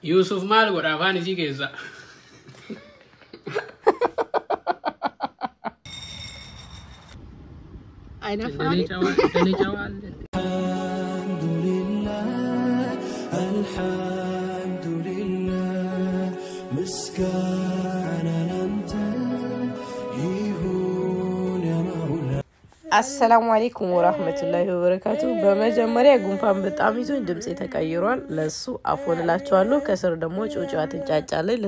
Yusuf mal godha afaan isii keessa. Aina fani. Alhamdulillah, miskana anta yihun ya maula. Assalamu alaikum warahmatullahi wabarakatuh. በመጀመሪያ ጉንፋን በጣም ይዞኝ ድምጼ ተቀይሯል። ለሱ አፎንላችኋለሁ። ከስር ደግሞ ጮጫት እንጫጫለኝ።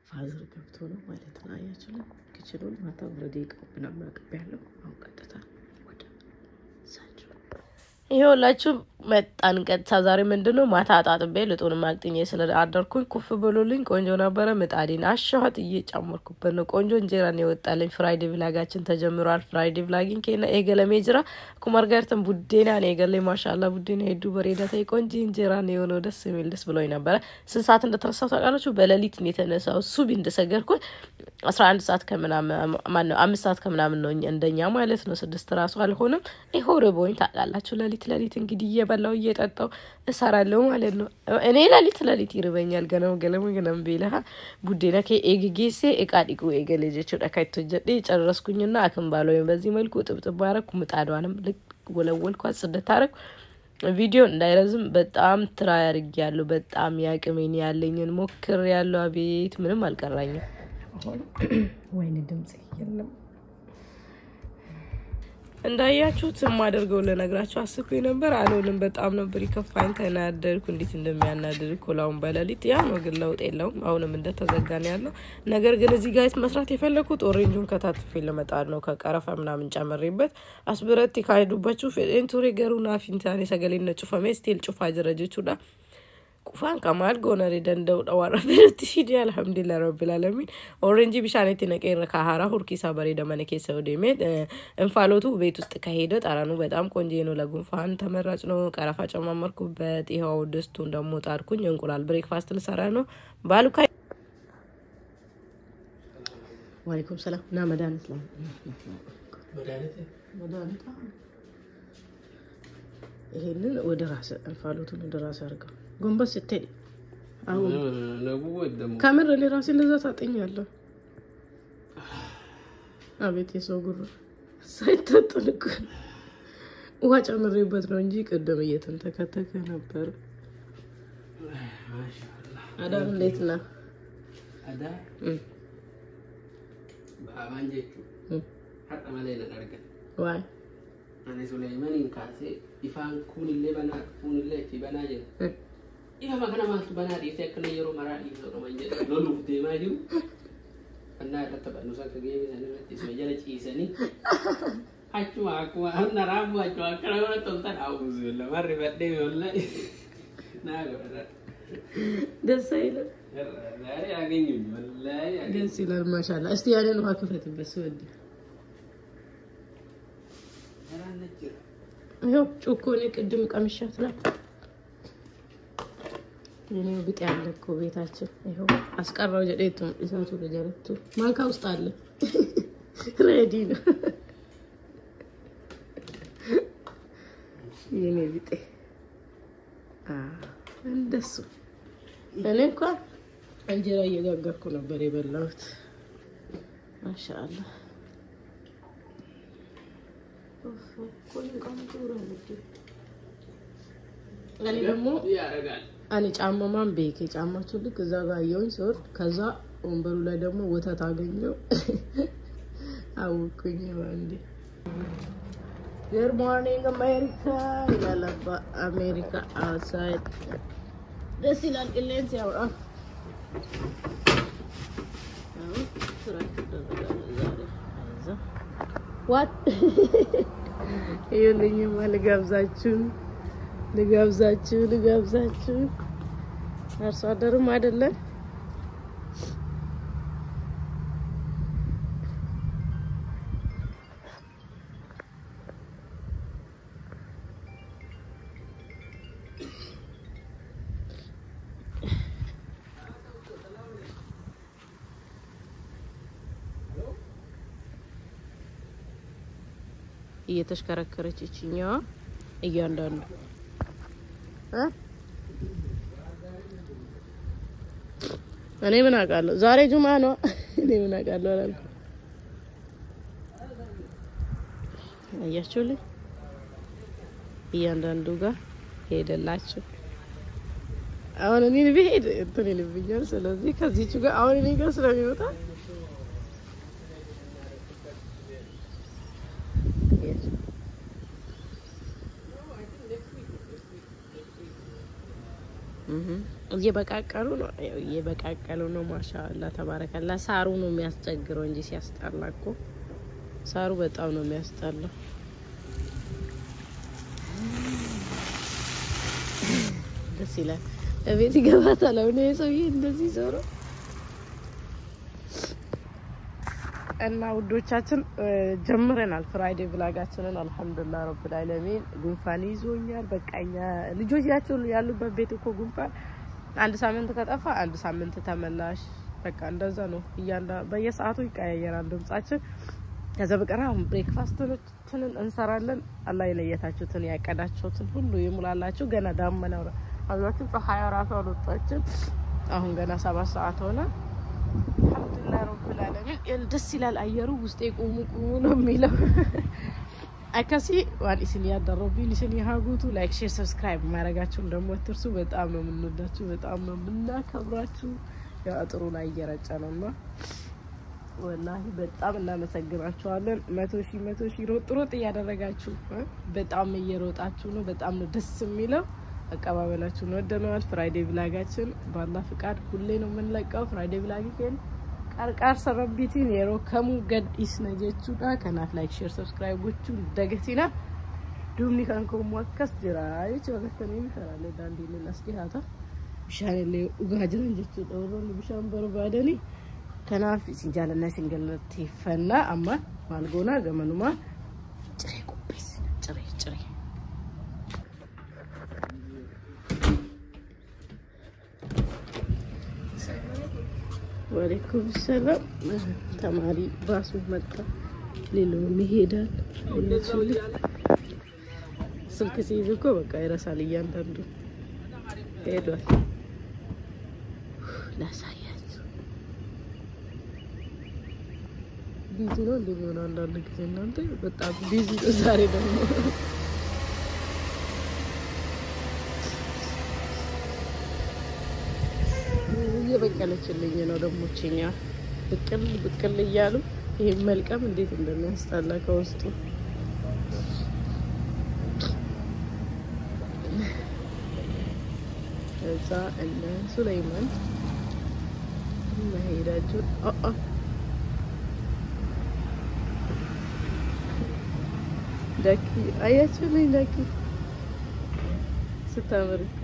ፋዘር ገብቶ ነው ማለት ነው። አያችሁ ለክችሉን ማታ ብረዴ ቀብና ማቀበያለሁ። አሁን ቀጥታ ወደ ሳንጆ ይኸውላችሁ መጣን። ቀጥታ ዛሬ ምንድነው ማታ አጣጥቤ ልጡን ማቅጥኝ ስለአደርኩኝ ኩፍ ብሎልኝ ቆንጆ ነበረ። ምጣዴን አሻት እየጨመርኩበት ነው። ቆንጆ እንጀራ ነው የወጣልኝ። ፍራይዴ ቭላጋችን ተጀምሯል። ፍራይዴ ቭላጊን ከና ኤገለሜ ጅራ ኩማርጋርተን ቡዴና ነው ኤገለ ማሻአላ ቡዴና ሄዱ በሬዳታ ቆንጆ እንጀራ ነው የሆነው። ደስ የሚል ደስ ብሎኝ ነበር። ስንት ሰዓት እንደተረሳው ታውቃላችሁ? በሌሊት ነው የተነሳው። ሱቢ እንደሰገርኩ 11 ሰዓት ከምናምን ማን ነው 5 ሰዓት ከምናምን ነው እንደኛ ማለት ነው። 6 ራሱ አልሆነም። ይሆርቦኝ ታውቃላችሁ? ሌሊት እንግዲህ በላው እየጠጣው እሰራለሁ ማለት ነው። እኔ ሌሊት ይርበኛል ገለም ቢለሃ ቡዴና ከኤግጌሴ እቃዲቁ ኤገለጀቹ ዳካይቶ ጀዴ ጨረስኩኝና አከምባለው በዚህ መልኩ ጥብጥብ አረኩ። ምጣዷንም ልክ ወለወልኳት ጽደት አረኩ። ቪዲዮ እንዳይረዝም በጣም ትራይ አድርጌያለሁ። በጣም ያቅሜን ያለኝን ሞክሬያለሁ። አቤት ምንም አልቀራኝም። ወይኔ ድምጽ የለም እንዳያችሁት ማደርገው ለነግራችሁ አስኩኝ ነበር። አሎንም በጣም ነበር ይከፋኝ። ተናደርኩ። እንዴት እንደሚያናድር ኮላውን በሌሊት ያ ነው ግን ለውጥ የለውም። አሁንም እንደተዘጋነ ያለው ነገር ግን እዚህ ጋር መስራት የፈለኩት ኦሬንጁን ከታትፌ ለመጣድ ነው። ከቀረፋ ምናምን ጨምሬበት አስብረት ይካይዱባችሁ ፌንቱሪ ገሩና ፊንታኔ ሰገሌን ነጭፋሜ ስቲል ጩፋ ጀረጀቹዳ ቁፋን ከማል ጎነሪ ደንደው ዳዋራበት ሲዲ አልহামዱሊላህ ረብል ዓለሚን ኦሬንጅ ቢሻኔት ነቀረ ካሃራ ሁርኪሳ በሬ ደመነከ ሰውዴሜ እንፋሎቱ ቤት ውስጥ ከሄደ ጣራኑ በጣም ቆንጆ ነው። ለጉንፋን ተመራጭ ነው። ቀረፋ ጨማመርኩበት። ይሄው ድስቱን ደሞ ጣርኩኝ። እንቁላል ብሬክፋስት ልሰራ ነው። ባሉካ ወአለይኩም ሰላም ና መድኃኒት ነው መድኃኒት ይሄንን ወደ ራስ እንፋሎቱን ወደ ራስ አርጋ ጎንበስ ስትይ አሁን ካሜራ ላይ ራሴ እንደዛ ታጠኛለህ። አቤት የሰው ጉር ሳይተጥልኩ ውሃ ጨምሬበት ነው እንጂ ቀደም እየተንተከተከ ነበር። ማሻአላህ አዳም እንዴት ነው? አዳ ባባንጀቹ ሀጣ ማለት ነው ዋይ አኔ ሱለይማን እንካሴ ይፋን ኩንለ በና ኩንለ ቲበናጀ ይሄ ማከና ማለት በና ዲሴ ከለየሮ ማራዲ ነው ማንጀ ሎሉ ዴማዲው እና ከተበኑ ሰከገ ዘነቲ ሰጀለ ጪሰኒ አቹ አቁ አሁን ራቡ አቹ አከራው ተንተን አውዝ ለማር በደ ወላሂ ናገረ ደስ አይልም። ዛሬ አገኙኝ ወላሂ ደስ ይላል። ማሻአላ እስቲ ያለን ውሃ ክፈትበት ሰውዲ ይሄው ጮኮኔ ቅድም ቀምሻት ነው። የኔ ብጤ ያለኮ ቤታችን ይሄው አስቀራው ጀዴቱ እሳቱ ለጀረቱ ማንካ ውስጥ አለ ሬዲ ነው። የኔ ብጤ እንደሱ እኔ እንኳን እንጀራ እየጋገርኩ ነበር የበላሁት። ማሻአላ ኮን ካምቱራ ልጅ እኔ ደግሞ ያረጋል አኔ ጫማማን ቤኬ ጫማችሁ ልክ እዛ ጋር ያየውን ሲወርድ ከዛ ወንበሩ ላይ ደግሞ ወተት አገኘው አውኩኝ ባንዴ Good morning America ይላልባ አሜሪካ outside ደስ ይላል ቅሌን ሲያወራ What? ይኸውልኝ ልጋብዛችሁ አርሶ አደሩም አይደለም እየተሽከረከረች እቺኛዋ እያንዳንዱ እኔ ምን አውቃለሁ ዛሬ ጁማ ነው እኔ ምን አውቃለሁ አላልኩም አያችሁልኝ እያንዳንዱ ጋር ሄደላችሁ አሁን እኔ ልብሄድ እንትን ይልብኛል ስለዚህ ከዚህቹ ጋር አሁን እኔ ጋር ስለሚወጣ እየበቃቀሉ ነው ማሻአላ ተባረከላ ሳሩ ነው የሚያስቸግረው እንጂ ሲያስጣላኮ ሳሩ በጣም ነው የሚያስጣለው ደስ ይላል እቤት ይገባታል አሁን የሰውዬ እንደዚህ ዞሮ እና ውዶቻችን ጀምረናል ፍራይዴ ብላጋችንን አልহামዱሊላህ ረብል ዓለሚን ጉንፋን ይዞኛል በቃኛ ልጆች ያሉበት ቤት እኮ ጉንፋን አንድ ሳምንት ከጠፋ አንድ ሳምንት ተመላሽ በቃ እንደዛ ነው በየሰዓቱ ይቀያየራል ድምጻችን ከዛ በቀራው ብሬክፋስትን እንሰራለን አላህ ይለየታችሁትን ያቀዳችሁትን ሁሉ ይሙላላችሁ ገና ዳመናው አብዛችሁ ፀሐይ ራሷ ወጣችን አሁን ገና 7 ሰዓት ሆነ አልহামዱሊላህ ረብል ዓለሚን ደስ ይላል አየሩ ውስጤ ቆሙ ነው የሚለው አካሲ ዋዲስን ያደረቡ ሊስን ያሃጉቱ ላይክ ሼር ሰብስክራይብ ማድረጋችሁን ደግሞ አትርሱ በጣም ነው የምንወዳችሁ በጣም ነው የምናከብራችሁ ያው አጥሩ ላይ እየረጨነውና ወላሂ በጣም እናመሰግናችኋለን 100 ሺህ ሮጥ ያደረጋችሁ በጣም እየሮጣችሁ ነው በጣም ነው ደስ የሚለው አቀባበላችሁ ነው ወደነዋል ፍራይዴ ብላጋችን ባላ ፍቃድ ሁሌ ነው የምንለቀው ፍራይዴ ብላጊን ቀርቀር ሰረቢቲን የሮከሙ ገድ ኢስነጀቹዳ ከናት ላይክ ሼር ሰብስክራይቦቹ ደገቲና ዱምኒ ካንኮም ወከስ ጅራይ ቾለከኒ ፈራለ ዳንዲን ለስዲሃታ ሻለ ኡጋጅን እንጀቹ ዶሮን ቢሻም በርባደኒ ከናፍ ሲንጃለና ሲንገለቲ ፈና አማ ማልጎና ገመኑማ ጭሬ ቁብስ ጭሬ ወአለይኩም ሰላም ተማሪ ባሱ መጣ ሌላው ይሄዳል ስልክ ሲይዝኮ በቃ ይረሳል እያንዳንዱ ሄዷል ላሳያችሁ ቢዚ ነው እንደሆነ አንዳንድ ጊዜ እናንተ በጣም ቢዚ ዛሬ ደግሞ የበቀለችልኝ ነው ደሞችኛ ብቅል ይያሉ ይሄ መልቀም እንዴት እንደሚያስጣላ ከውስጡ እዛ እና ሱለይማን ማሄዳችሁ ዳኪ አያችሁ ላይ ዳኪ ስታመርኩ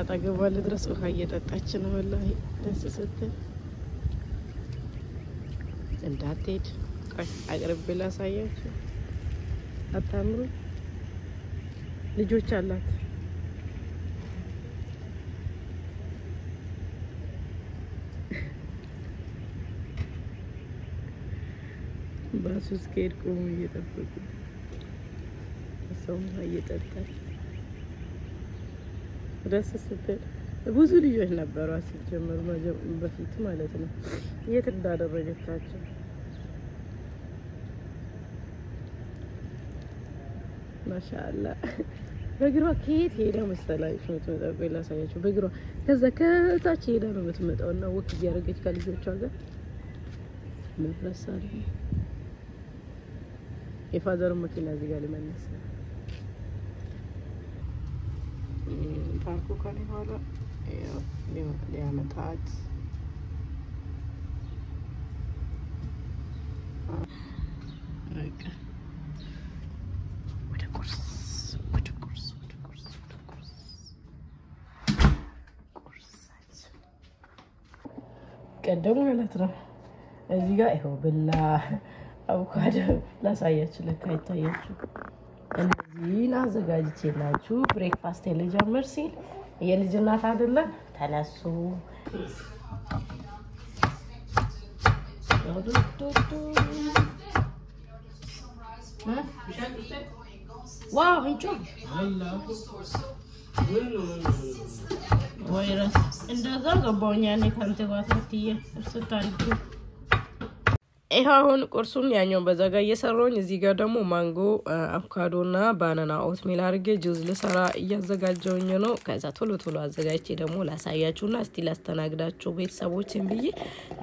አጣገባለ ድረስ ውሃ እየጠጣች ነው ወላሂ ደስ ስትል እንዳትሄድ ቆይ አቅርብ ላሳያችሁ አታምሩ ልጆች አላት ባሱስ ከሄድኩ እየጠበቁ ሰውም እየጠጣች ደስ ስትል ብዙ ልጆች ነበሩ ሲጀመሩ በፊት ማለት ነው የት እንዳደረገቻቸው ማሻአላ በግሯ ከየት ሄዳ መሰላችሁ ተጠቆ ላሳያችሁ በግሯ ከዛ ከታች ሄዳ ነው የምትመጣውና ወክ እያደረገች ከልጆቿ ጋር መብረሳል የፋዘር መኪና እዚህ ጋር ሊመለስ ፓርኩ ካለ ኋላ ሊያመጣት ወደ ቁርስ ቀደሙ ማለት ነው እዚህ ጋር ይሄው ብላ አቮካዶ ላሳያችሁ ለካይታያችሁ እነዚህን አዘጋጅቼላችሁ ብሬክፋስት ልጀምር ሲል የልጅ እናት አይደለ ተነሱ ዋው እንጆ ወይረስ እንደዛ ገባውኛ እኔ ካንተ ጋር ትትዬ ስታርጉ አሁን ቁርሱን ያኛው በዛጋ እየሰራውኝ እዚህ ጋር ደግሞ ማንጎ አቮካዶና ባናና ኦትሚል አርጌ ጁስ ልሰራ እያዘጋጀውኝ ነው ከዛ ቶሎ አዘጋጅቼ ደግሞ ላሳያችሁና እስቲ ላስተናግዳችሁ ቤተሰቦችን ብዬ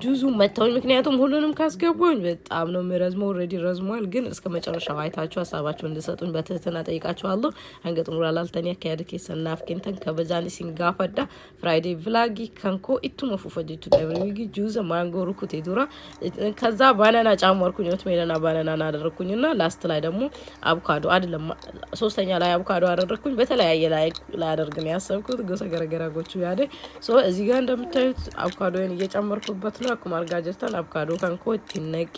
ጁዙ መጣው ምክንያቱም ሁሉንም ካስገባውኝ በጣም ነው ምረዝመው ኦሬዲ ረዝሟል ግን እስከ መጨረሻው አይታችሁ ሐሳባችሁን እንድሰጡኝ በትህትና ጠይቃችኋለሁ አንገቱን ራላልተኛ ከያድከ ሰናፍከንተን ከበዛኒ ሲንጋፈዳ ፍራይዴ ቭላጊ ካንኮ ኢቱሞ ፉፈጂቱ ደብሪጊ ጁዝ ማንጎ ሩኩቴ ዱራ ከዛ ባናና ጫምወርኩኝ ኦትሜልና ባናና አደረኩኝና ላስት ላይ ደግሞ አቮካዶ አይደለም ሶስተኛ ላይ አቮካዶ አደረኩኝ በተለያየ ላይ አደርግ ነው ያሰብኩት ጎሰገረገራጎቹ ያደ ሶ እዚህ ጋር እንደምታዩት አቮካዶን እየጨመርኩበት ነው አኩማርጋጀስተን አቮካዶ ካንኮት ይነቄ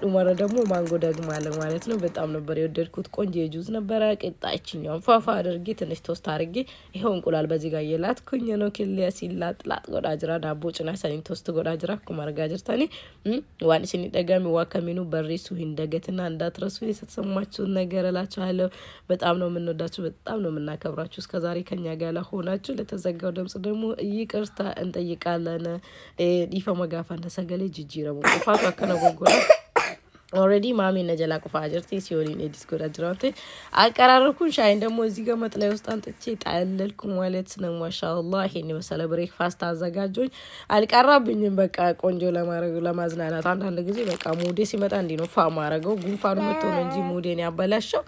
ዱማረ ደግሞ ማንጎ ደግሞ አለ ማለት ነው በጣም ነበር የወደድኩት ቆንጆ ጁስ ነበር ቀጣይችኛው ፋፋ አድርጌ ትንሽ ቶስት አድርጌ ይሄው እንቁላል በዚህ ጋር የላትኩኝ ነው ክሊያ ሲላጥላጥ ጎዳጅራ ዳቦ ጭና ሳይን ቶስት ጎዳጅራ አኩማርጋጀስተኒ ዋንስ ደጋሚ ዋከሚኑ በሪሱ እንደገትና እንዳትረሱ የተሰማችሁ ነገር እላችኋለሁ በጣም ነው የምንወዳችሁ በጣም ነው የምናከብራችሁ እስከዛሬ ከኛ ጋር ሆናችሁ ለተዘጋው ድምጽ ደግሞ ይቅርታ እንጠይቃለን ዲፋ መጋፋ እንደሰገለ ጂጂረሙ ፋፋ ከነጎጎራ already ማሚ ነጀላ ቁፋጀርቲ ሲዮሪን ዲስኮ ዳጅራንቴ አቀራረኩን ሻይን ደግሞ እዚህ ጋር መጥላይ ውስጥ አንጥቼ ጣልልኩ ማለት ነው ማሻአላህ ይሄን መሰለ ብሬክፋስት አዘጋጆኝ አልቀራብኝም በቃ ቆንጆ ለማረግ ለማዝናናት አንዳንድ ጊዜ በቃ ሙዴ ሲመጣ እንዲ ነው ፋማ አረገው ጉንፋኑ መጥቶ ነው እንጂ ሙዴን ያበላሽው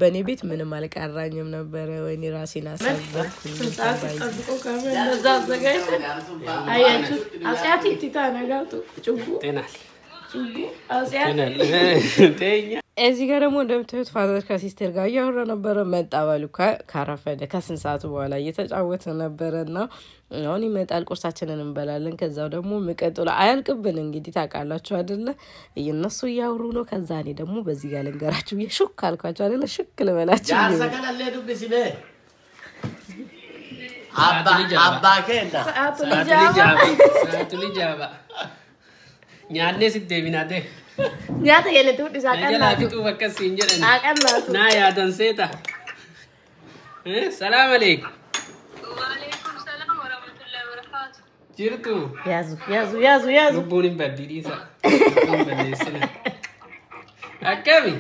በኔ ቤት ምንም አልቀራኝም ነበር ወይኔ ራሴን አሰብኩኝ ተጣጣቁ ካሜራ እንደዛ አዘጋጅተን አያችሁ አጽያቲ ቲታ ነገርቱ ጭቡ ጤናል እዚህ ጋር ደግሞ እንደምታዩት ፋዘር ከሲስተር ጋር ያወራ ነበር መጣባሉ ካራፈደ ከስንሳቱ በኋላ እየተጫወተ ነበርና አሁን ይመጣል ቁርሳችንን እንበላለን ከዛው ደግሞ መቀጠሉ አያልቅብን እንግዲህ ታውቃላችሁ አይደለ እነሱ ያወሩ ነው ከዛ እኔ ደግሞ በዚህ ጋር ልንገራችሁ የሹክ አልኳችሁ አይደለ ሹክ ልበላችሁ ያሰከላለ ዱብሲኔ አባ ከንዳ ሰዓቱ ልጃባ nyaanne sitte binate nyaata yele tu disakan la tu bakkas injeren na ya dan seta salam alaykum wa alaykum salam wa rahmatullahi wa barakatuh jirtu yazu bunin badidi sa badisina akami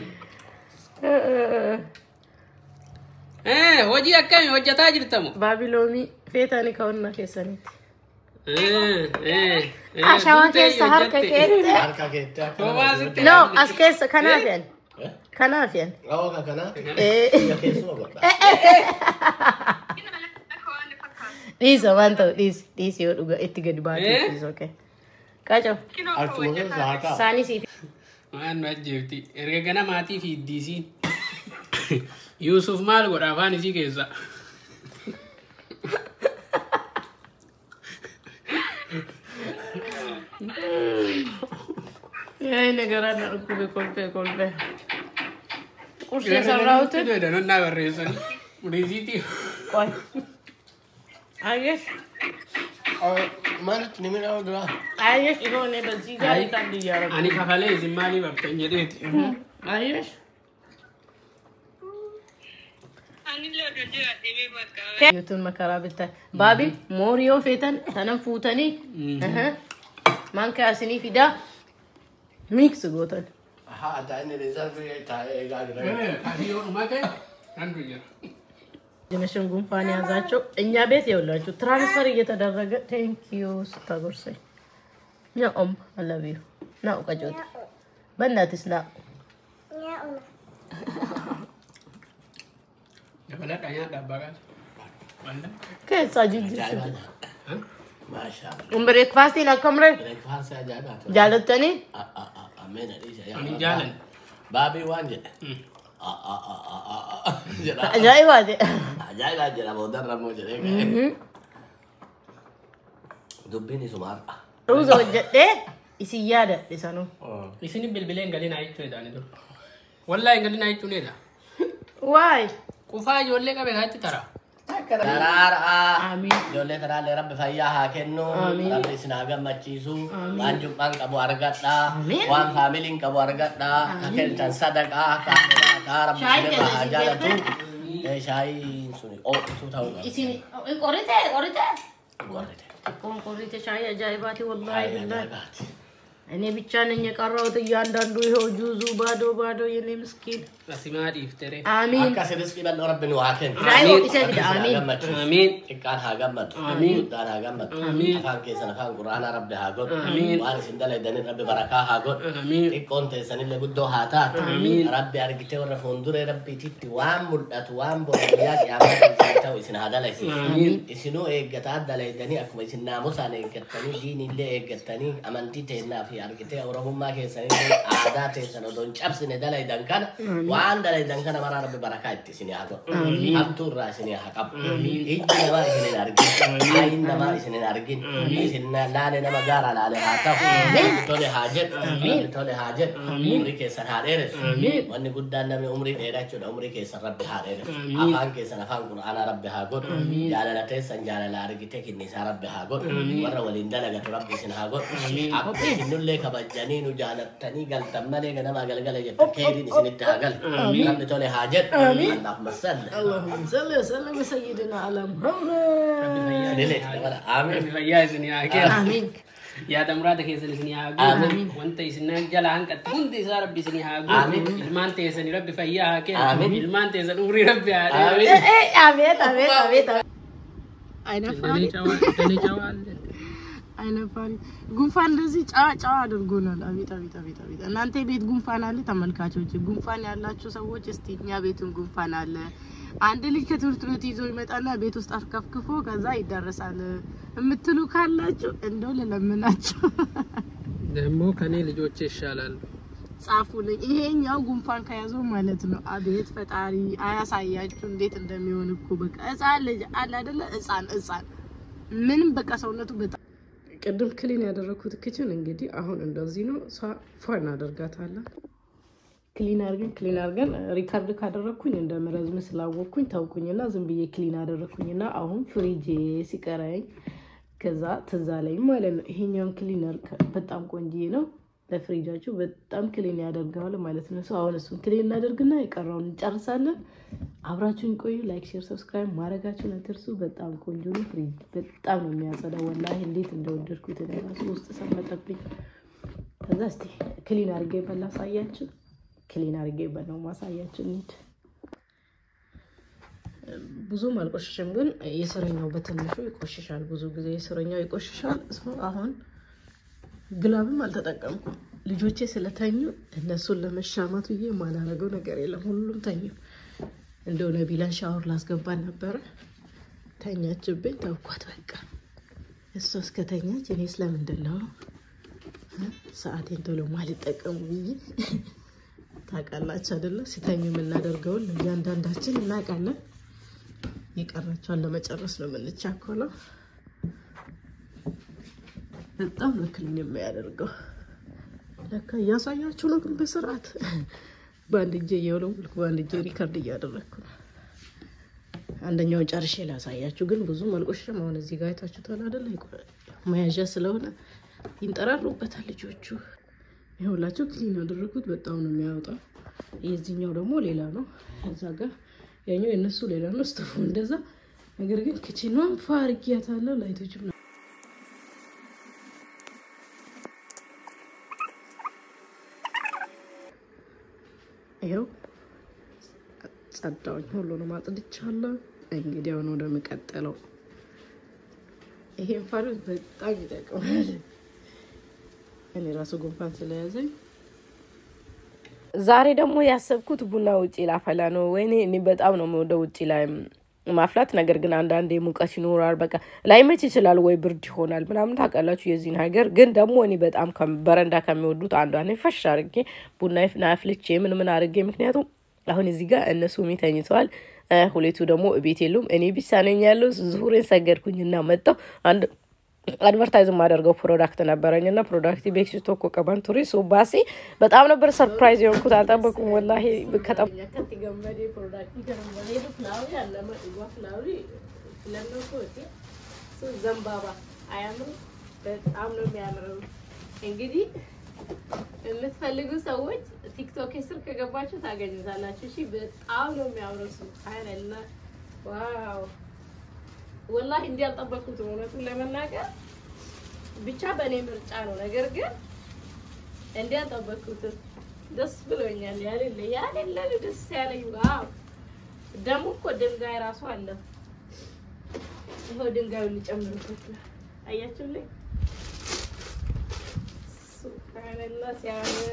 hoji akami hojjata jirtamu babilomi fetani kaunna kesanit عشان كيس سهر كيت no اسكيس كنافين كنافين كنافين ليس وانتو ليس يودغا اتغد باتي اوكي كاچو ساني سي ما نجيبتي ارغنا ماتي في دي سي يوسف مال غرافاني سي كيسا يا نغرانا ركوبي كولبي قرص سراوت ده انا وريسن وريزيتي كوي ايش مالك نمنا ودرا ايش يقول لي بزيجا يتدي يا رب اني كفاله زمالي بفتني ديت ايش يوتون مكرابته بابي موريو فيتن تنم فوتني مان كاسني فيدا ميكس غوتن ها داين ريزرف تاي غاغرا አዲዮ ማከ አንዱኛ ጀነሽን ጉንፋን ያዛቸው እኛ ቤት ይውላችሁ ትራንስፈር እየተደረገ ቴንክ ዩ ስታጎርሰኝ ያኦም አላቢዩ ናው ቀጆት በእናትስ ና ደበላ ዳኛ ዳባጋል ወንደ ከዛ ጅጅ ማሻአላ ብሬክፋስት ይላከምረ ብሬክፋስት ያጃባ ጃለተኒ አሜን አዲስ ያ ጃለን ባቢ ዋንጀ አጃይባ ጀራ ቦደረሞ ጀራ ዱቢኒ ሱማር ሩዞ ወጀዴ ኢሲያደ ሊሰኑ isini bilbilen galina aytu edani do wallahi galina aytu neda ዋይ kufa jolle kabe gatti tara taraara አሚን jolle taraale rabbi fayyaa haa kennu rabbi isin haa gammachiisu waan jubban qabu argadha waan faamiliin qabu argadha akeltan sadaqaa kaamilaa rabbi isin haa jaalatu shaayiin suni ootu ta'uu qaba ኢሲኒ ቆሪቴ ቆንቆሪት ሻይ አጃይባቲ ወላሂ ቢላህ እኔ ብቻ ነኝ የቀረውት እያንዳንዱ ይሄው ጁዙ ባዶ የኔ ምስኪን አሲማዲ ፍተሬ አሚን አካሰደስ ይበል ረብን ዋከን አሚን ይሰግድ አሚን አሚን ኢቃን ሃገመት አሚን ዳና ሃገመት አሚን አፋን ከሰነ ፋን ቁርአን ረብ ሃጎት አሚን ዋሪስ እንደለ ደን ረብ በረካ ሃጎት አሚን ኢቆንተ ሰነለ ጉዶ ሃታት አሚን ረብ ያርግቴ ወረ ፎንዱረ ረብ ቲቲ ዋም ሙልዳት ዋም ቦያ ያማት ዘይታው ኢስና ሃዳላይ አሚን ኢስኑ ኤገታ ዳላይ ደኒ አኩመ ኢስና ሙሳነ ኤገተኒ ዲን ኢለ ኤገተኒ አመንቲ ተና ፊ አርግቴ ኦሮሞማ ከሰነ አዳቴ ሰነ ዶን ጨብስነ ዳላይ ዳንካን ዋን ዳላይ ዳንካን ማራ ረብ በረካ ኢስኒ ሃጎ አብቱ ራስኒ ሃቀብ ኢጅነባ ኢስኒ አርጊ አይን ነማ ኢስኒ አርጊ ኢስና ላለ ነማ ጋራ ላለ ሃታው ቶለ ሃጀት ኡምሪ ከሰን ሃደረስ ወን ጉዳን ነም ኡምሪ ዴራቸው ኡምሪ ከሰን ረብ ሃደረስ አፋን ከሰን አፋን ቁርአን ረብ ሃጎት ያለለተ ሰንጃላ አርጊቴ ኪኒሳ ረብ ሃጎት ወረ ወሊን ደለገ ረብ ኢስኒ ሃጎት አቆ ሲኑለ ከበጀኒ ኑ ጃለተኒ ገልተመለ ገነማ ገልገለ የከይዲን ኢስኒ ተሃገል ረብ ቶለ ሃጀት አላህ መሰል اللهم صل وسلم سيدنا على محمد آمين فيازني يا آمين يا دمرات كيسن سني ها آمين وانت يسنا جلان كتكون تي ربي سني ها آمين المان تيسن ربي فياها كي آمين المان تيسن امري ربي آمين آمين አይነ ፋሪ ጉንፋን እንደዚህ ጫጫ አድርጎናል አቤት እናንተ ቤት ጉንፋን አለ ተመልካቾች ጉንፋን ያላችሁ ሰዎች እስቲ እኛ ቤቱን ጉንፋን አለ አንድ ልጅ ከትምህርት ቤት ይዞ ይመጣና ቤት ውስጥ አስከፍክፎ ከዛ ይደርሳል እምትሉ ካላችሁ እንደው ለለምናችሁ ደሞ ከኔ ልጆች ይሻላል ጻፉልኝ ይሄኛው ጉንፋን ከያዘው ማለት ነው አቤት ፈጣሪ አያሳያችሁ እንዴት እንደሚሆን እኮ በቃ ህፃን ልጅ አለ አይደለ ህፃን ምንም በቃ ሰውነቱ በጣም ቅድም ክሊን ያደረኩት kitchen እንግዲህ አሁን እንደዚህ ነው ፋን አደርጋታለሁ ክሊን አድርገን ሪካርድ ካደረኩኝ እንደመረዝም ስላወቅኩኝ ታውቁኝና ዝም ብዬ ክሊን አደረኩኝና አሁን ፍሪጅ ሲቀራኝ ከዛ ተዛለኝ ማለት ነው ይሄኛውን ክሊነር በጣም ቆንጆ ነው ለፍሪጃችሁ በጣም ክሊን ያደርጋል ማለት ነው አሁን እሱን ክሊን እናደርግና ይቀራውን እንጨርሳለን አብራችሁን ቆዩ ላይክ ሼር ሰብስክራይብ ማድረጋችሁን አትርሱ በጣም ቆንጆ ነው ፍሪጅ በጣም ነው የሚያጸዳው ወላሂ እንዴት እንደወደድኩት እራሱ ውስጥ ሰመጠብኝ ከዛ እስቲ ክሊን አድርጌ በላሳያችሁ ክሊን አድርጌ በለው ማሳያችሁ እንዴ ብዙ ማልቆሽሽም ግን የሰረኛው በትንሹ ይቆሽሻል ብዙ ጊዜ የሰረኛው ይቆሽሻል አሁን ግላብም አልተጠቀምኩም ልጆቼ ስለተኙ እነሱን ለመሻማቱ የማላረገው ነገር የለም ሁሉም ተኙ እንደው ነቢላን ሻወር ላስገባን ነበር ተኛችብኝ ተውኳት በቃ እሷ እስከተኛች እኔ ስለምንድነው ሰዓቴን ቶሎ ማልጠቀሙ ብዬ ታውቃላችሁ አይደለ ሲተኙ የምናደርገው ለእያንዳንዳችን እናውቃለን የቀራቸውን ለመጨረስ ነው የምንቻኮለው በጣም ነው ክሊን የሚያደርገው ለካ ያሳያችሁ ነው ግን በስርዓት ባንድ እጄ የውለው ባንድ እጄ ሪከርድ እያደረኩ ነው አንደኛው ጨርሼ ላሳያችሁ ግን ብዙ መልቆሽም አሁን እዚህ ጋር አይታችሁታል አይደል መያዣ ስለሆነ ይንጠራሩበታል ልጆቹ ይኸውላችሁ ክሊን አደረኩት በጣም ነው የሚያወጣው የዚህኛው ደግሞ ሌላ ነው እዛ ጋር ያኛው የነሱ ሌላ ነው ስቶፍ እንደዛ ነገር ግን kitchen-ን ፋርጊያታለሁ ላይቶችም ይሄው ጸዳው ሁሉንም አጥድቻለሁ እንግዲህ አሁን ወደ መቀጠለው ይሄን ፋሩ በጣም ይጠቅማል እኔ ራሱ ጉንፋን ስለያዘኝ ዛሬ ደግሞ ያሰብኩት ቡና ውጪ ላፈላ ነው ወይኔ እኔ በጣም ነው ወደ ውጪ ላይ ማፍላት ነገር ግን አንዳንዴ ሙቀት ይኖራል በቃ ላይመች ይችላል ወይ ብርድ ይሆናል ምናምን ታውቃላችሁ የዚህን ሀገር ግን ደግሞ እኔ በጣም በረንዳ ከሚወዱት አንዷ ነኝ ፈሽ አድርጌ ቡና አፍልቼ ምን አድርጌ ምክንያቱም አሁን እዚህ ጋር እነሱ ተኝተዋል ሁለቱ ደግሞ ቤት የሉም እኔ ብቻ ነኝ ያለው ዙሁሬን ሰገድኩኝና መጣሁ አንድ አድቨርታይዝ ማደርገው ፕሮዳክት ነበረኝና ፕሮዳክት ቤክስ ቶኮ ቀባንቱሪ ሶባሲ በጣም ነበር ሰርፕራይዝ የሆንኩት አልጠበኩም ወላሂ ከጠብኛ ከትገመዴ ፕሮዳክት ይገርማል ፍላውሪ አለማ ፍላውሪ ለነኮቲ ዘምባባ አያምሩ በጣም ነው የሚያምረው እንግዲህ የምትፈልጉ ሰዎች ቲክቶክ ስር ከገባችሁ ታገኙታላችሁ እሺ በጣም ነው የሚያምረው ሱብሃንአላህ ዋው ወላሂ እንዲህ አልጠበቅኩትም እውነቱን ለመናገር ብቻ በእኔ ምርጫ ነው ነገር ግን እንዲህ አልጠበቅኩትም ደስ ብሎኛል ያለ ደስ ያለኝ ዋው ደሞ እኮ ድንጋይ ራሱ አለ ይሄው ድንጋዩን ልጨምርበት አያችሁልኝ ሱብሃንአላህ ሲያምር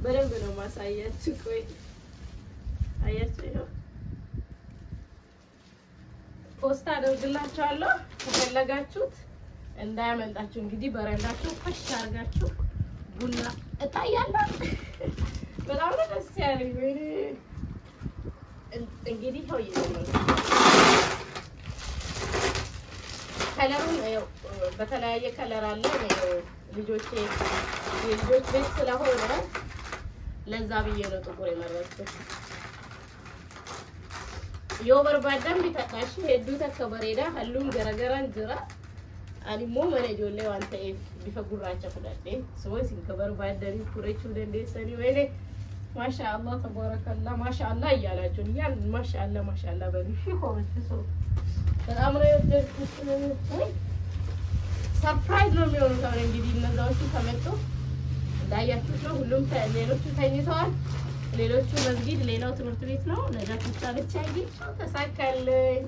በደንብ ነው ማሳያችሁ ቆይ አያችሁ ፖስት አድርግላችኋለሁ ከፈለጋችሁት እንዳያመልጣችሁ እንግዲህ በረንዳችሁ ፈሽ አርጋችሁ ቡና እጣያለሁ በጣም ደስ ያለኝ ወይ እንግዲህ ሆይ ከለሩን በተለያየ ከለር አለ ልጆች ቤት ስለሆነ ለዛ ብዬ ነው ጥቁር የመረጥኩት የወበርባዳም ቢታጣሽ ሄዱ ተከበሬዳ ሁሉም ገረገራን ጅራ አኒሞ መነጆሌ ዋንተ ቢፈጉራቸው ፍዳዴ ሶስ እንከበርባዳሪ ኩረቹ ደንደሰኒ ወይኔ ማሻአላህ ተባረከላህ ማሻአላህ እያላችሁ ያን ማሻአላህ በልሽ ኮመንት ሶ በጣም ነው የወደድኩት ሰርፕራይዝ ነው የሚሆነው ታዲያ እንግዲህ እነዛዎቹ ከመጡ እንዳያችሁት ነው ሁሉም ሌሎቹ ተኝተዋል ሌሎቹ መስጊድ ሌላው ትምህርት ቤት ነው ነጃት ብቻለች አይደል ተሳካለኝ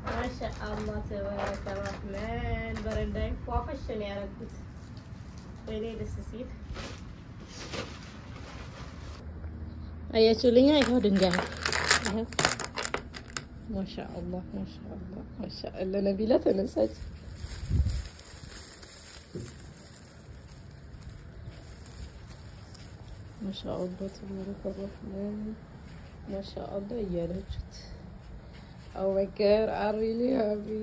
ማሻአላህ ተባረከ ረህማን በረንዳይ ፏፈሽን ያረጉት ወይኔ ደስ ሲል አያችሁልኛ ይሄው ድንጋይ ይሄው ማሻአላህ ነቢላ ተነሳች ማሻአላህ ተባረከ ረህማን ማሻአላህ እያለችት Oh my god, I really happy.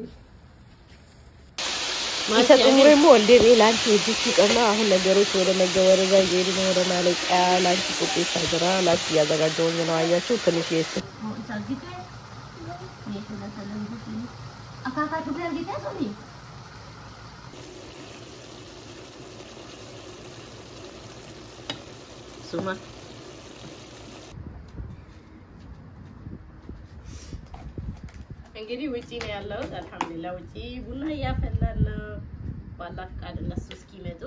ይሰጡምሬሞ እንደ ላንቺ እጅሽቀና አሁን ነገሮች ወደ ነገወረዛ ይሄዱ ነው ወደ ማለቂያ ላንቺ ቁጤ ሳይደራ ላንቺ ያዘጋጀውኝ ነው አያችሁ ትንሽ ይስ ሱማ እንግዲህ ውጪ ነው ያለው አልহামዱሊላህ ውጪ ቡና ያፈላል ባላህ ቃል እነሱ እስኪመጡ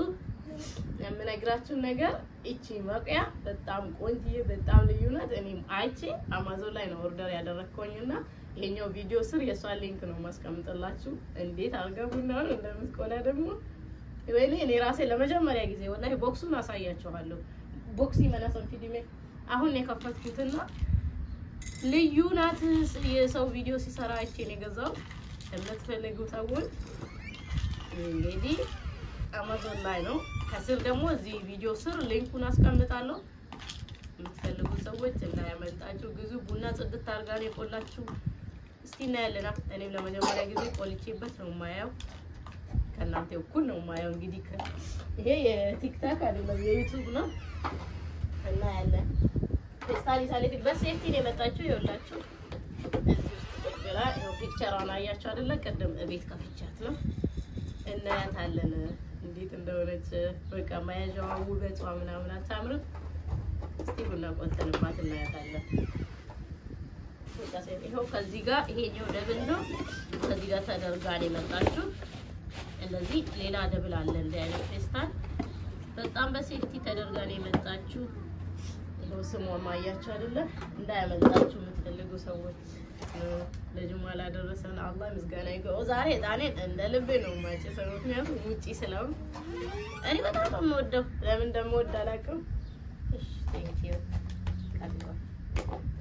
የምነግራችሁ ነገር እቺ መቅያ በጣም ቆንጆ በጣም ልዩ ናት እኔም አይቼ አማዞን ላይ ነው ኦርደር ያደረኩኝና ይሄኛው ቪዲዮ ስር የሷ ሊንክ ነው ማስቀምጥላችሁ እንዴት አርጋ ቡናውን እንደምትቆላ ደግሞ ወይኔ እኔ ራሴ ለመጀመሪያ ጊዜ ወላሂ ቦክሱን አሳያችኋለሁ ቦክስ ይመላሰን ፊልሜ አሁን የከፈትኩትና ልዩ ናት የሰው ቪዲዮ ሲሰራ አይቼ ነው ገዛው ለምትፈልጉ ሰዎች እንግዲህ አማዞን ላይ ነው ከስር ደግሞ እዚህ ቪዲዮ ስር ሊንኩን አስቀምጣለሁ የምትፈልጉ ሰዎች እንዳያመልጣችሁ ግዙ ቡና ጽድት አርጋ ነው የቆላችሁ እስቲ እናያለና እኔም ለመጀመሪያ ጊዜ ቆልቼበት ነው ማያው ከናንተ እኩል ነው ማያው እንግዲህ ይሄ የቲክታክ አይደለም የዩቲዩብ ነው እና ያለ ስታሊ ሳሊት በሴፍቲ ነው የመጣችሁ ይወላችሁ በላ ነው ፒክቸሯን አያችሁ አይደለ ቀደም ቤት ከፍቻት ነው እናያታለን እንዴት እንደሆነች በቃ ማያዣው ውበቷ ምናምን አታምርም እስቲ ቡና ቆንተንባት እናያታለን በቃ ይሄው ከዚህ ጋር ይሄኛው ደብል ነው ከዚህ ጋር ተደርጋ ነው የመጣችሁ እንደዚህ ሌላ ደብል አለ እንደ አይነት ፌስታል በጣም በሴፍቲ ተደርጋ ነው የመጣችሁ ነው ስሟ ማያችሁ አይደለ እንዳያመልጣችሁ የምትፈልጉ ሰዎች ለጁማላ ደረሰን አላህ ምስጋና ይገው ዛሬ ዳኔን እንደ ልብ ነው ማጨሰው ምክንያቱም ውጪ ስለው እኔ በጣም ነው የምወደው ለምን እንደምወድ አላውቅም እሺ ቴንክ ዩ ካድባ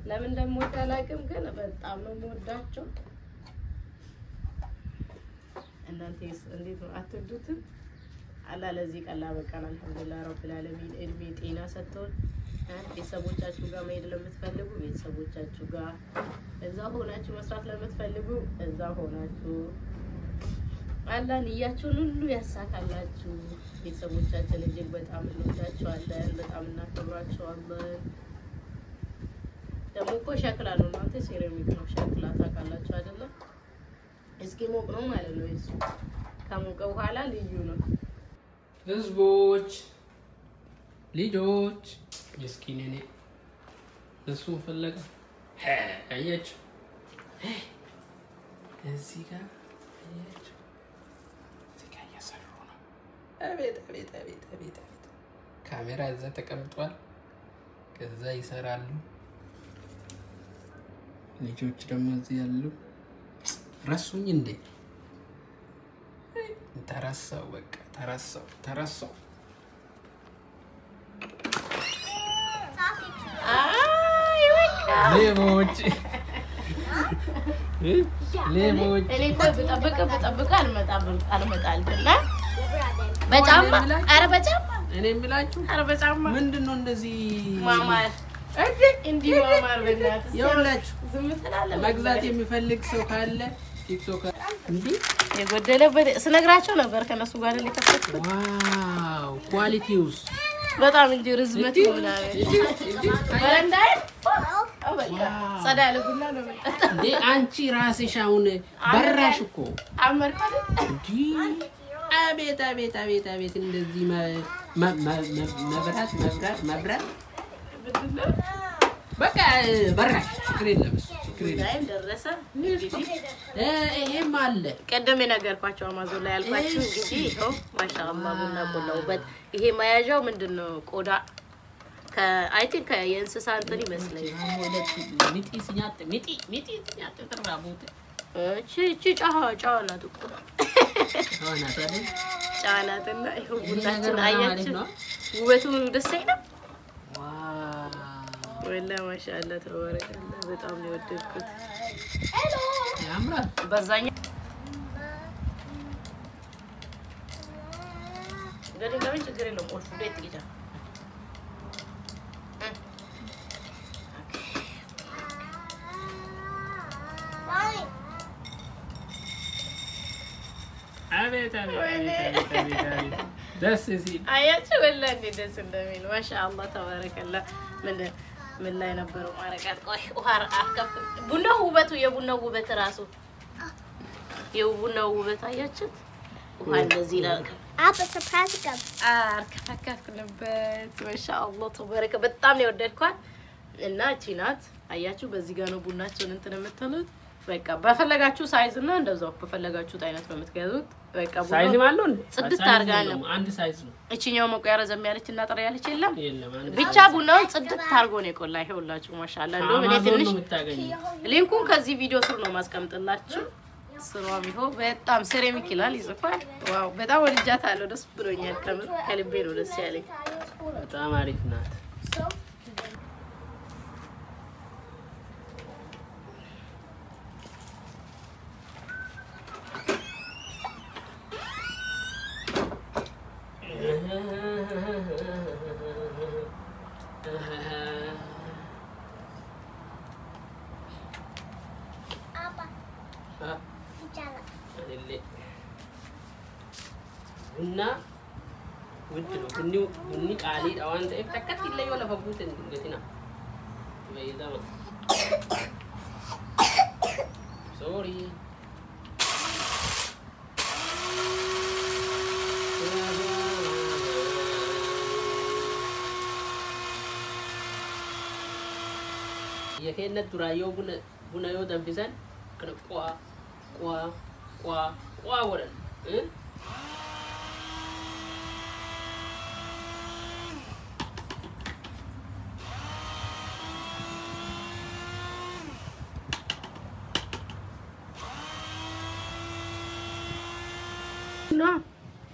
ለምን እንደምወድ አላውቅም ግን በጣም ነው የምወዳቸው እናንተስ እንዴት ነው አትወዱትም አላህ ለዚህ ቀላ በቃን አልহামዱሊላህ ረብል ዓለሚን እድሜ ጤና ሰጥቶን ቤተሰቦቻችሁ ጋር መሄድ ለምትፈልጉ ቤተሰቦቻችሁ ጋር እዛ ሆናችሁ መስራት ለምትፈልጉ እዛ ሆናችሁ አላህ ንያችሁን ሁሉ ያሳካላችሁ ቤተሰቦቻችን እጅግ በጣም እንወዳችኋለን በጣም እናከብራችኋለን ደግሞ እኮ ሸክላ ነው እናንተ ሴራሚክ ነው ሸክላ ታውቃላችሁ አይደለ እስኪ ሞቅ ነው ማለት ነው እሱ ከሞቀ በኋላ ልዩ ነው ህዝቦች ልጆች ምስኪን እኔ እሱን ፈለገ አያችሁ እዚህ ጋር አያችሁ እዚህ ጋር እየሰሩ ነው አቤት ካሜራ እዛ ተቀምጧል ከዛ ይሰራሉ ልጆች ደግሞ እዚህ ያሉ ረሱኝ እንዴ ተረሳው በቃ ተረሳው ሌቦች እኔ እኮ በጠብቅ አልመጣልኝና በጫማ ኧረ በጫማ እኔ የምላችሁ ኧረ በጫማ ምንድነው እንደዚህ ማማር እንዲህ ማማር በእናትህ ይኸውላችሁ ዝም ትላለህ መግዛት የሚፈልግ ሰው ካለ ቲክቶክ እንዴ የጎደለበት ስነግራቸው ነበር ከነሱ ጋር ለከፈትኩት ዋው ኳሊቲውስ በጣም እንጂ ርዝመት ይሆናል በረንዳይ አበቃ ጸዳ ያለ ቡና ነው እንዴ አንቺ ራስሽ አሁን በራሽ እኮ አመርካለ እንዴ አቤት እንደዚህ መብራት በቃ በራሽ ችግር የለም ላይ ደረሰ ይሄም አለ ቀደም የነገርኳቸው አማዞን ላይ ያልኳችሁ እንግዲህ ይሄው ማሻአላህ ቡና ቆላውበት ይሄ ማያዣው ምንድነው ቆዳ ከአይ ቲንክ የእንስሳ እንትን ይመስለኛል ሚጢ ተራቡት እቺ ጫዋናት እኮ ጫዋናትና ይሄው ቡናችን አያችሁ ውበቱ ደስ አይልም ወላ ማሻአላህ ተባረከላህ በጣም ነው ወደድኩት ያምራል በዛኛ ገደጋዊ ችግር የለውም ኦልፉ ዴት ይታ አቤት ደስ ሲል አያችሁ ወላሂ እንዴት ደስ እንደሚል ማሻአላህ ተባረከላህ ምን ላይ ነበረው ማረጋት ቆይ ውሃር አከፍ ቡናው ውበቱ የቡናው ውበት ራሱ የቡናው ውበት አያችሁ ውሃ እንደዚህ ይላል አባ ተፕራቲካም አርከፈከፍንበት ማሻአላህ ተባረከ በጣም ነው ወደድኳት እና እቺ ናት አያችሁ በዚህ ጋር ነው ቡናቸውን እንትን የምትሉት በቃ በፈለጋችሁ ሳይዝ እና እንደዛው በፈለጋችሁት አይነት ነው የምትገዙት በቃ ሳይዝ ማለት ነው ጽድት አርጋ ነው አንድ ሳይዝ ነው እቺኛው መቆያ ረዘም ያለች እና ጥራ ያለች የለም ብቻ ቡናውን ጽድት አርጎ ነው የቆላ ይኸውላችሁ ማሻአላህ እንደው እኔ ትንሽ ሊንኩን ከዚህ ቪዲዮ ስር ነው ማስቀምጥላችሁ ስራው ቢሆን በጣም ሴራሚክ ይላል ይጽፋል ዋው በጣም ወድጃታለሁ ደስ ብሎኛል ከልቤ ነው ደስ ያለኝ በጣም አሪፍ ናት ቡና ውድ ነው ቡኒ ቃሊ ዳዋን ተከት ይለዩ ለፈቡት እንግዲና ወይዳማ ሶሪ የከነት ዱራዮ ቡና ዮ ደንፊሰን ቋ ወረን No.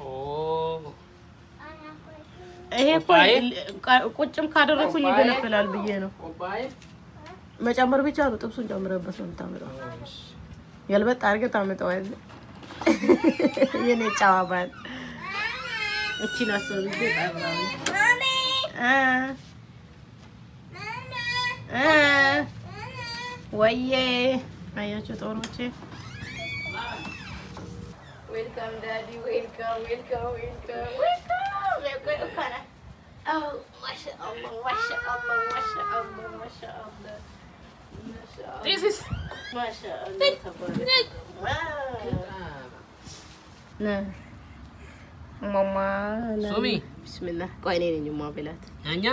Oh. ይሄ ቁጭም ካደረኩኝ ይገነፈላል ብዬ ነው መጨመር ብቻ ነው ጥብሱን ጨምረበት ነው የምታመጣው ያልበጣ አርገ ታመጣው አይደል የኔ ጫዋባል እቺ ናሰው ይገጣው ማሚ ወዬ አያችሁ ጦሮቼ Welcome, Daddy. Welcome. Oh, mashallah. This is mashallah. ማማ ሱሚ ቢስሚላህ ቆይ እኔ ነኝ ማበላት እኛ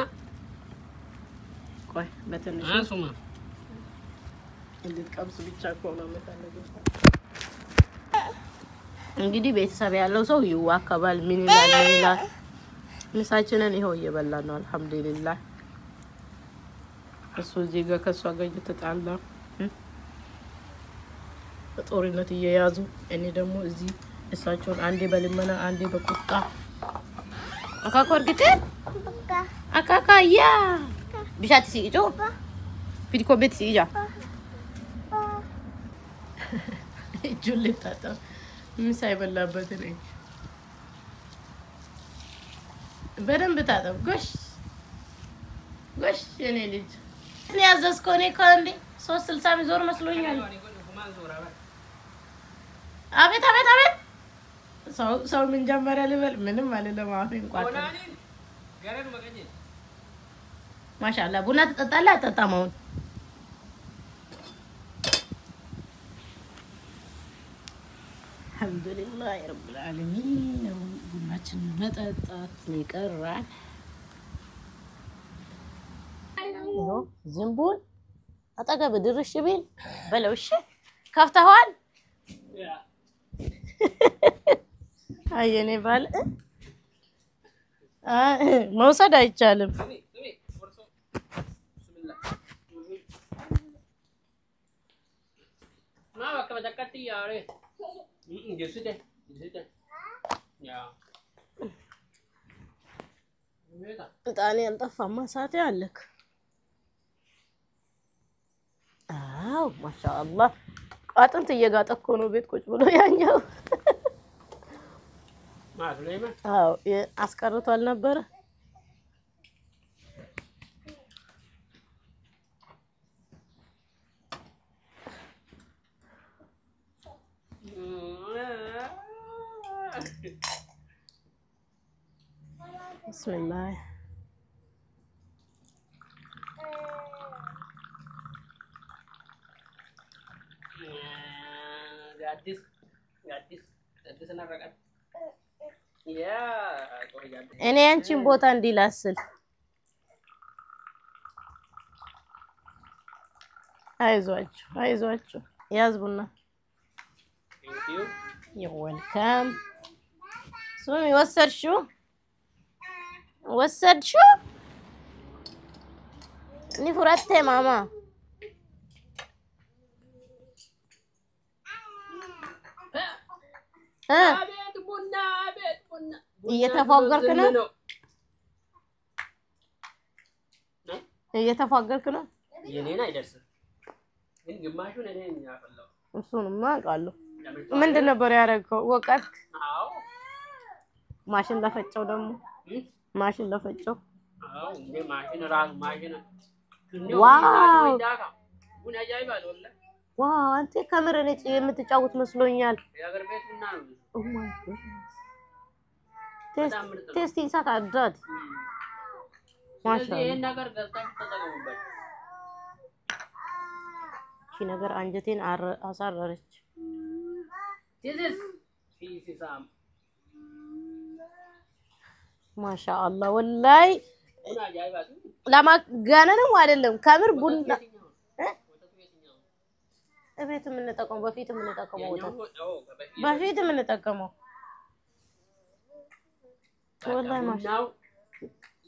ቆይ በትንሽ ሱማ እንድትቀምስ ብቻ ቆና መታለች እንግዲህ ቤተሰብ ያለው ሰው ይዋከባል ምን ይላል ምሳችንን ይሄው እየበላን ነው አልহামዱሊላህ እሱ እዚህ ጋር ከሷ ጋር እየተጣላ ጦርነት እየያዙ እኔ ደግሞ እዚህ እሳቸውን አንዴ በልመና አንዴ በቁጣ አካኮርግቴ አካካያ ቢሻት ሲጆ ፊትኮ ቤት ሲጃ ጁልታታ ምሳ ይበላበት ነኝ በደንብ ታጠብ ጎሽ ጎሽ የኔ ልጅ እኔ ያዘዝከው እኔ ካንዴ 360 ሚዞር መስሎኛል አቤት አቤት አቤት ሰው ምን ጀመረ ልበል ምንም አይደለም አፌን ቋጥ ማሻአላ ቡና ትጠጣለህ አትጠጣም አሁን አልহামዱሊላህ ረብል ዓለሚን ቡናችን መጠጣት ይቀራል ዝንቡን አጠገብ ድርሽ ቢል በለው እሺ ከፍተዋል አየኔ ባል መውሰድ አይቻልም ማ በቃ በተከት ያሬ ይስደ ያ እጣኔ አልጠፋማ ሰዓት ያለክ አው ማሻአላህ አጥንት እየጋጠኮ ነው ቤት ቁጭ ብሎ ያኛው ማስለይማ አው አስቀርቷል ነበር bismillah gadis narakat ya እኔ አንቺን ቦታ እንዲላስል አይዟችሁ ያዝቡና thank you you're welcome ሱሚ ወሰድሽው ንፍራቴ ማማ አቤት ቡና እየተፋገርክ ነው የኔን አይደርስም ግን ግማሹን እኔ ያፈላው እሱንማ አውቃለሁ ምንድን ነበር ያደረገው ወቀት አዎ ማሽን ለፈጨው ደግሞ ማሽን ለፈጨው አዎ እንዴ ማሽን ራሱ ማሽን ዋው ቡና ጃይባል ወላ ዋው አንተ ካሜራ ላይ የምትጫወት መስሎኛል የሀገር ቤት ቡና ነው ኦ ማይ ጎድ ቴስቲ ሳካዳት ማሻአላ ይሄን ነገር ገዝታችሁ ተጠቀሙበት እቺ ነገር አንጀቴን አሳረረች ዲስ ሲሳም ማሻአላ ወላይ ቡና ጃይባል ለማጋነንም አይደለም ካሜር ቡና እቤት የምንጠቀመው በፊት የምንጠቀመው ወላይ ማሻአላ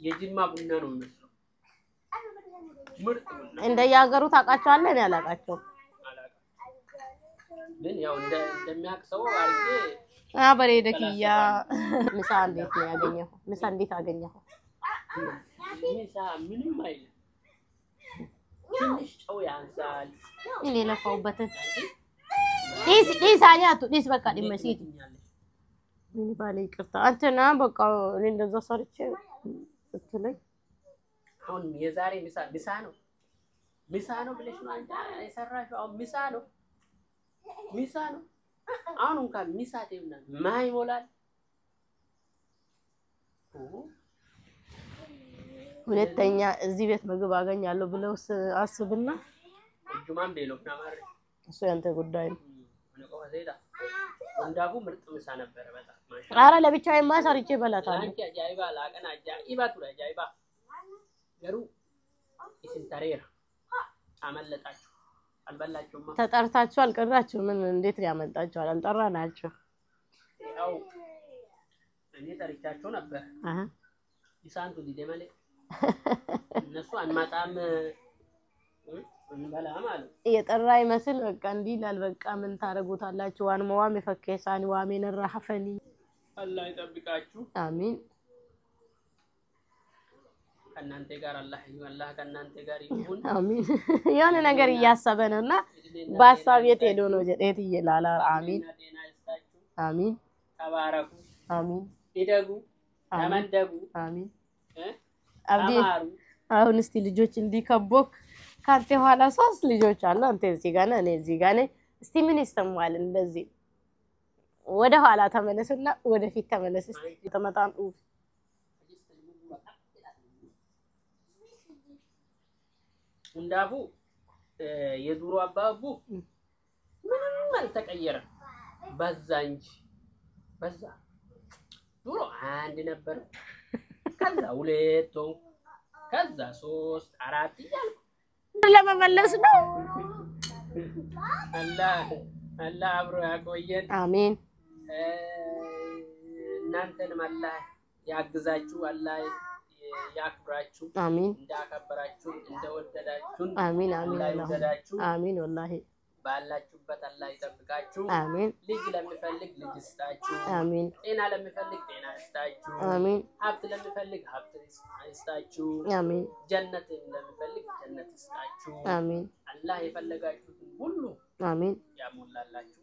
የጅማ ቡና ነው የሚመስለው ምርጥ ቡና እንደያገሩ ታውቃቸዋለህ እኔ አላውቃቸውም ግን ያው እንደሚያክሰው አርጌ በሬደክያ ምሳ እንዴት ነው ያገኘው ምሳ እንዴት አገኘው ምሳ ምንም አይደለም ትንሽ ጨው ያንሳል እኔ ለፋውበት ዲስ አኛቱ ዲስ በቃ ዲመሲት ምን ባለ ይቅርታ አንተና በቃ እኔ እንደዛ ሰርቼ ስትለኝ አሁን የዛሬ ምሳ ነው ብለሽ ነው አንተ የሰራሽው አሁን ምሳ ነው አሁን እንኳን ምሳ ተይውና ማይ ሞላል ሁለተኛ እዚህ ቤት ምግብ አገኛለሁ ብለው አስብና ጁማን ቤሎ ናማር እሱ ያንተ ጉዳይ ነው እንዳቡ ምርጥ ምሳ ነበር በጣም ማሻአላ ኧረ ለብቻዬማ ሰርቼ በላታለሁ አንቺ አጃይባ ላቀና አጃይባ ቱራ አጃይባ ገሩ ይስንታሬራ አመለጣችሁ አልበላችሁማ ተጠርታችሁ አልቀራችሁ ምን እንዴት ያመጣችሁ አልጠራናችሁ ያው እኔ ጠርቻቸው ነበር ይሳንቱ ዲደማለ እነሱ አንማጣም እንበላ ማለት የጠራ ይመስል በቃ እንዲህ ይላል በቃ ምን ታረጉታላችሁ ዋን መዋም ፈከሳኒ ዋሜን ረሐፈኒ አላህ ይጠብቃችሁ አሚን ከናንተ ጋር አላህ ከናንተ ጋር ይሁን አሚን የሆነ ነገር እያሰበ ነውና በሐሳብ የት ሄዶ ነው ጀዴት ይላል አሚን አሚን ተባረኩ አሚን ይደጉ ተመንደጉ አሚን አብዲ አሁን እስቲ ልጆች እንዲከቦክ ካንተ ኋላ 3 ልጆች አሉ አንተ እዚህ ጋር ነህ እኔ እዚህ ጋር ነኝ እስቲ ምን ይስተማል እንደዚህ ወደ ኋላ ተመለስና ወደ ፊት ተመለስ እስቲ ተመጣን እንዳቡ የዱሮ አባቡ ምንም አልተቀየረም በዛ እንጂ በዛ ዱሮ አንድ ነበር ከዛ 2 ከዛ 3 4 ይያልኩ ለመመለስ ነው አላህ አብሮ ያቆየን አሜን እናንተንም አላህ ያግዛችሁ አላህ ያክብራችሁ አሜን እንዳከበራችሁ እንደወደዳችሁ አሜን አሜን እንደወደዳችሁ አሜን ወላሂ ባላችሁበት አላህ ይጠብቃችሁ አሜን ልጅ ለሚፈልግ ልጅ ይስጣችሁ አሜን ጤና ለሚፈልግ ጤና ይስጣችሁ አሜን ሀብት ለሚፈልግ ሀብት ይስጣችሁ አሜን ጀነት ለሚፈልግ ጀነት ይስጣችሁ አሜን አላህ የፈለጋችሁትን ሁሉ አሜን ያሞላላችሁ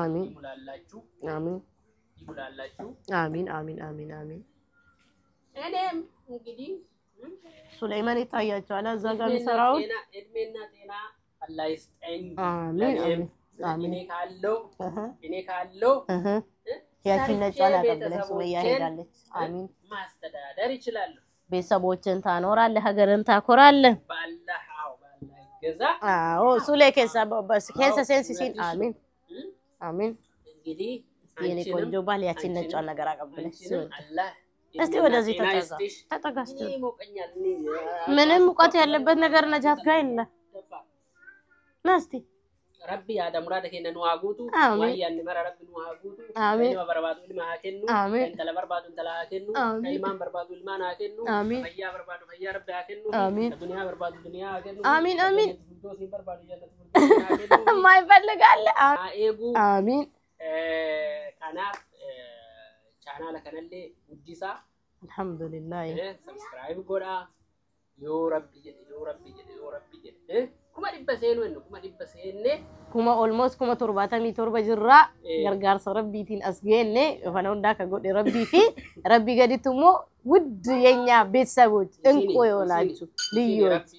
አሜን ይሙላላችሁ አሜን ይሙላላችሁ አሜን አሜን አሜን አሜን እኔም እንግዲህ ሱለይማን ይታያቸዋል እዛ ጋር የሚሰራው እድሜና ጤና አላህ ይስጠኝ አሜን አሜን እኔ ካለው ያቺን ነጫላ ተበለስ ወይ ያሄዳለች አሜን ማስተዳደር ይችላል ቤተሰቦችን ታኖራለህ ሀገርን ታኮራለህ ባላህ ገዛ አዎ ሱሌ ከሰ ሴንሲሲን አሜን አሜን እንግዲህ የኔ ቆንጆ ባል ያቺን ነጫላ ነገር አቀብለሽ አላህ እስቲ ወደዚህ ተጠጋስቲ ምንም ሙቀት ያለበት ነገር ነጃት ጋር የለ ናስቲ ረቢ ያዳ ሙራደ ከነ ንዋጉቱ ወያን መራ ረቢ ንዋጉቱ አሜን በርባዱ ልማከኑ እንተለ በርባዱ እንተላከኑ ከኢማን በርባዱ ልማናከኑ ፈያ በርባዱ ፈያ ረቢ ያከኑ ዱንያ በርባዱ ዱንያ ያከኑ አሜን አሜን ዶሲ በርባዱ ጀነት ማይፈልጋለ ኤጉ አሜን ካናፍ ቻናል ከነሌ ውዲሳ አልহামዱሊላህ ሰብስክራይብ ጎዳ ዮ ረቢ kuma dibbaseenu ennu kuma dibbaseenne kuma almost kuma 77 jirra gargaarsa rabbiitiin as geenne fana hunda ka godhe rabbii fi rabbi gadittumo ውድ የኛ ቤተሰቦች እንቆ ይሆናችሁ ልዩዎች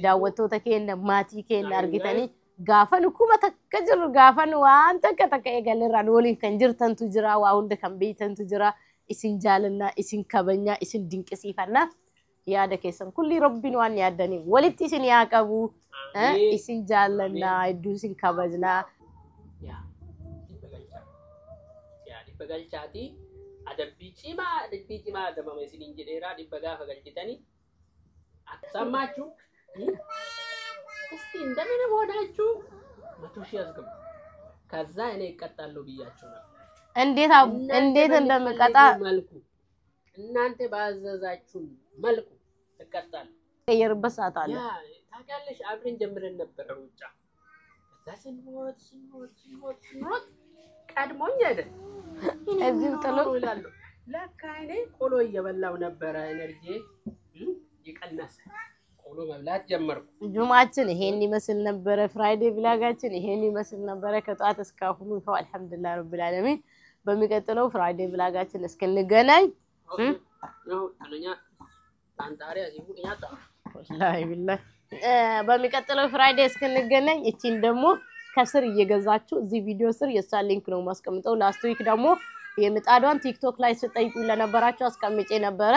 ዳወቶታ ከነ ማቲ ከነ አርጊታኒ ጋፈን kuma takka jiru gaafan waan takka eegalirraan waliin kan jirtantu jira waa hunda kan beeytantu jira isin jaalanna isin kabanya isin dinqisiifanna yaada keessan kulli rabbiin waan yaadani walitti isin yaaqabu isin jaalanna iddoo isin kabajna ya dibagalchaati adabbii cimaa adabama isin injedheera dibagaa fagalchitani aksamaachu እስቲ እንደምን ሆናችሁ 100 ሺህ አስገቡ ከዛ እኔ እቀጣለሁ ብያችሁ ነው እንዴት እንደምቀጣ መልኩ እናንተ ባዘዛችሁ መልኩ እቀጣለሁ የርበስ አታለ ታውቂያለሽ አብረን ጀምረን ነበር ሩጫ ስንሞት ቀድሞኝ አይደል እዚህ ጥሎ ይላል ለካ እኔ ቆሎ እየበላው ነበረ ኤነርጂ ይቀነሰ ቆሎ መብላት ጀመርኩ ጁማችን ይሄን ይመስል ነበር ፍራይዴ ብላጋችን ይሄን ይመስል ነበር ከጧት እስከ አሁን ነው አልহামዱሊላህ ረብል ዓለሚን በሚቀጥለው ፍራይዴ ብላጋችን እስከንገናኝ ነው አለኛ አንታሪያ ሲቡኛታ ወላሂ ቢላህ በሚቀጥለው ፍራይዴ እስከንገናኝ እቺን ደግሞ ከስር እየገዛችሁ እዚህ ቪዲዮ ስር የሷ ሊንክ ነው ማስቀምጠው ላስት ዊክ ደግሞ የምጣዷን ቲክቶክ ላይ ስጠይቁ ለነበራችሁ አስቀምጬ ነበር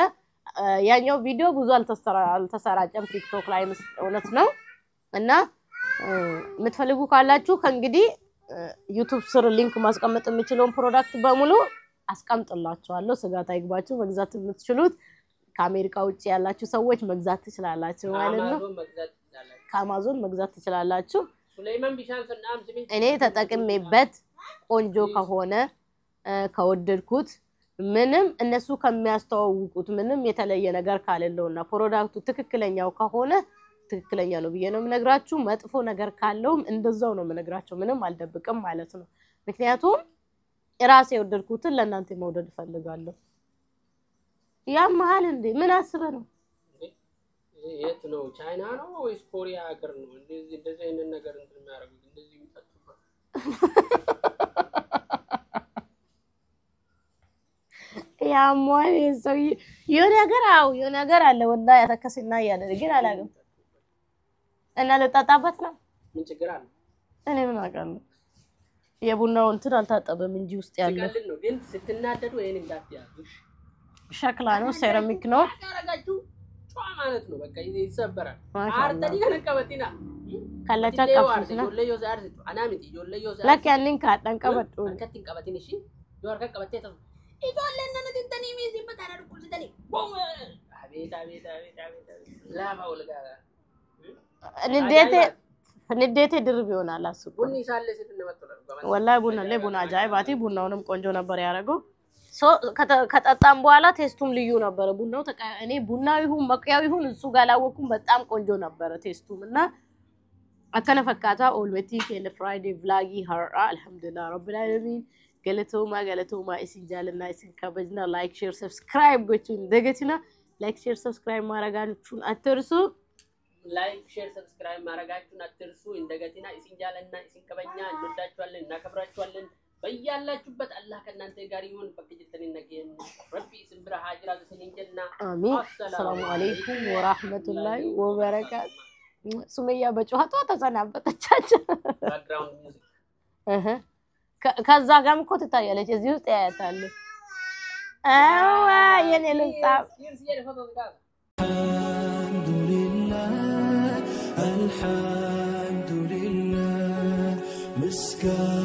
ያኛው ቪዲዮ ብዙ አልተሰራጨም ቲክቶክ ላይ እውነት ነው እና የምትፈልጉ ካላችሁ ከእንግዲህ ዩቲዩብ ስር ሊንክ ማስቀመጥ የምችለውን ፕሮዳክት በሙሉ አስቀምጥላችኋለሁ ስጋት አይግባችሁ መግዛት የምትችሉት ከአሜሪካ ውጪ ያላችሁ ሰዎች መግዛት ትችላላችሁ ማለት ነው ከአማዞን መግዛት ትችላላችሁ ሱሌይማን ቢሻን ሰናም ስሚ እኔ ተጠቅሜበት ቆንጆ ከሆነ ከወደድኩት ምንም እነሱ ከሚያስተዋውቁት ምንም የተለየ ነገር ካለለውና ፕሮዳክቱ ትክክለኛው ከሆነ ትክክለኛ ነው ብዬ ነው የምነግራችሁ መጥፎ ነገር ካለውም እንደዛው ነው የምነግራችሁ ምንም አልደብቅም ማለት ነው ምክንያቱም ራሴ ወደድኩትን ለእናንተ መውደድ ፈልጋለሁ ያ መሃል እንዴ ምን አስበ ነው የት ነው ቻይና ነው ወይስ ኮሪያ ሀገር ነው እንደዚህ አይነት ነገር እንደሚያደርጉት እንደዚህ የሚጠጡበት ያ ሞይ ሰው የሆነ ነገር አለ ወላ ያተከስና ያለ ግን አላገም እና ለጣጣበት ነው ምን ችግር አለ እኔ ምን አውቃለሁ የቡናው እንትን አልታጠበም እንጂ ውስጥ ያለው ነው ግን ስትናደዱ ይሄን እንዳትያዙሽ ሸክላ ነው ሴራሚክ ነው ያረጋችሁ ጫማ ማለት ነው በቃ ይሰበራል አርተዲ ከነቀበቲና ካላቻ ቀፍስና ጆለዮ ዛር አናሚቲ ጆለዮ ዛር ለክ ያንን ካጣን ቀበጡ ከቲን ቀበቲን እሺ ጆር ከቀበቴ ተው ይቶለና ነጥተኒ ሚዚ በታረዱ ቁልተኒ አቤት ላማ ወልጋ ንዴቴ ድርብ ይሆናል አስቡ ቡኒ ሳለ ሲተነመጥለው ወላሂ ቡና አጃይባቲ ቡናውንም ቆንጆ ነበር ያረጋው ከጠጣም በኋላ ቴስቱም ልዩ ነበር ቡናው እኔ ቡናው ይሁን መቅያው ይሁን እሱ ጋር ላወኩም በጣም ቆንጆ ነበር ቴስቱም እና አከነ ፈካታ ኦልዌቲ ከለ ፍራይዴ ቭላጊ ሀራ አልহামዱሊላህ ረብል ዓለሚን ገለቶማ ኢሲጃልና ኢሲንካበጅና ላይክ ሼር ሰብስክራይብ ጎቹ እንደገቲና ላይክ ሼር ሰብስክራይብ ማረጋችሁን አትርሱ ላይክ ሼር ሰብስክራይብ ማረጋችሁን አትርሱ እንደገቲና ኢሲንጃልና ኢሲንካበኛ እንወዳችኋለን እናከብራችኋለን በያላችሁበት አላህ ከናንተ ጋር ይሁን ፈቅጅተን ነገን ረቢ ስብራ ሀጅራ ዘሰንጀና አሚን ሰላም አለይኩም ወራህመቱላሂ ወበረካቱ ሱመያ በጮሃቷ ተሰናበተቻችሁ ባክግራውንድ ሙዚክ ከዛ ጋርም እኮ ትታያለች እዚህ ውስጥ ያያታል አዋ የኔ ልምጣ الحمد لله مسكين